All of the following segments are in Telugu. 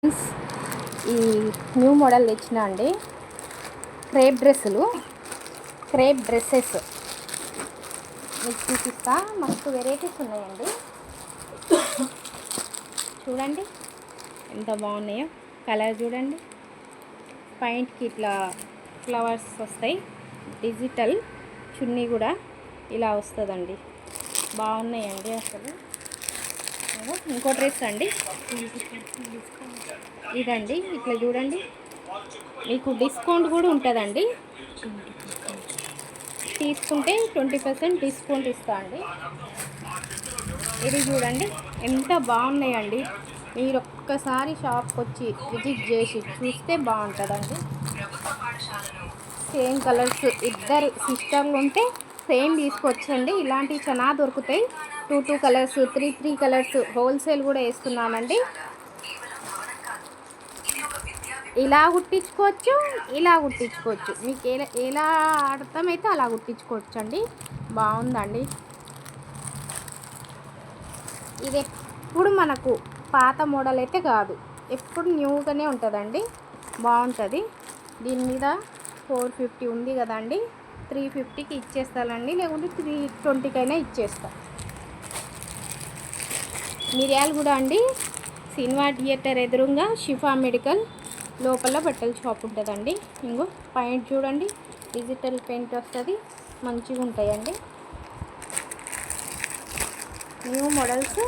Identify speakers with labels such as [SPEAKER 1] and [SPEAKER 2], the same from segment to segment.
[SPEAKER 1] ఫ్రెండ్స్, ఈ న్యూ మోడల్ తెచ్చిన అండి క్రేప్ డ్రెస్సెస్ మీకు చూపిస్తా. మస్తు వెరైటీస్ ఉన్నాయండి. చూడండి ఎంత బాగున్నాయో. కలర్ చూడండి, పాయింట్కి ఇట్లా ఫ్లవర్స్ వస్తాయి. డిజిటల్ చున్నీ కూడా ఇలా వస్తుందండి. బాగున్నాయండి అసలు. ఇంకో డ్రెస్ అండి, ఇదండి. ఇట్లా చూడండి, మీకు డిస్కౌంట్ కూడా ఉంటుందండి. తీసుకుంటే 20% డిస్కౌంట్ ఇస్తా అండి. ఇది చూడండి ఎంత బాగున్నాయండి. మీరు ఒక్కసారి షాప్కి వచ్చి విజిట్ చేసి చూస్తే బాగుంటుందండి. సేమ్ కలర్స్, ఇద్దరు సిస్టర్లు ఉంటే సేమ్ తీసుకొచ్చండి. ఇలాంటివి చాలా దొరుకుతాయి. 2 కలర్స్, 3 కలర్స్ హోల్సేల్ కూడా వేస్తున్నానండి. ఇలా కుట్టించుకోవచ్చు, ఇలా కుట్టించుకోవచ్చు. మీకు ఎలా అర్థమైతే అలా కుట్టించుకోవచ్చు అండి. బాగుందండి. ఇది ఎప్పుడు మనకు పాత మోడల్ అయితే కాదు, ఎప్పుడు న్యూగానే ఉంటుందండి. బాగుంటుంది. దీని మీద 450 ఉంది కదండి, 350కి ఇచ్చేస్తానండి, లేకుంటే 320కైనా ఇచ్చేస్తా. మిరియాలు కూడా అండి, సినిమా థియేటర్ ఎదురుగా షిఫా మెడికల్ లోపల బట్టల షాప్ ఉంటుందండి. ఇంకో పాయింట్ చూడండి, డిజిటల్ పెయింట్ వస్తుంది. మంచిగా ఉంటాయండి. న్యూ మోడల్స్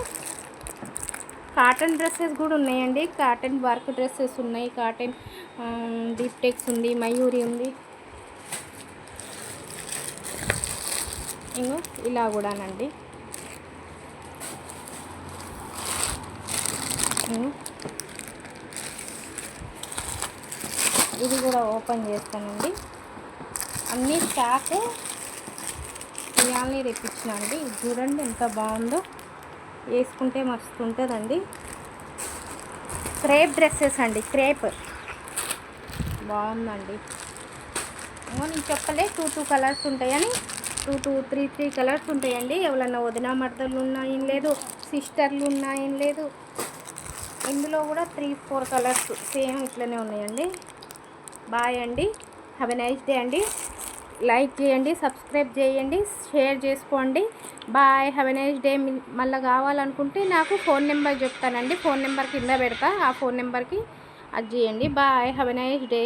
[SPEAKER 1] కాటన్ డ్రెస్సెస్ కూడా ఉన్నాయండి. కాటన్ వర్క్ డ్రెస్సెస్ ఉన్నాయి. కాటన్ డిప్టెక్స్ ఉంది, మయూరి ఉంది. ఇంకో ఇలా కూడానండి. ఇది కూడా ఓపెన్ చేస్తానండి. అన్నీ స్టాక్ ఇవాళనే తెప్పించిన అండి. చూడండి ఎంత బాగుందో, వేసుకుంటే మస్తు ఉంటుందండి. క్రేప్ డ్రెస్సెస్ అండి, క్రేప్ బాగుందండి. నేను చెప్పలే 2 కలర్స్ ఉంటాయని. 3 కలర్స్ ఉంటాయండి. ఎవరన్నా వదిన మర్దలు ఉన్నాయేం లేదు, సిస్టర్లు ఉన్నాయేం లేదు. ఇందులో కూడా 3-4 కలర్స్ సేమ్ ఇట్లనే ఉన్నాయండి. బాయ్ అండి, హ్యావ్ ఎ నైస్ డే అండి. లైక్ చేయండి, సబ్స్క్రైబ్ చేయండి, షేర్ చేసుకోండి. Bye, have a nice day. మళ్ళీ కావాలనుకుంటే నాకు ఫోన్ నెంబర్ చెప్తానండి. ఫోన్ నెంబర్ కింద పెడతా, ఆ ఫోన్ నెంబర్కి అది చేయండి. Bye, have a nice day.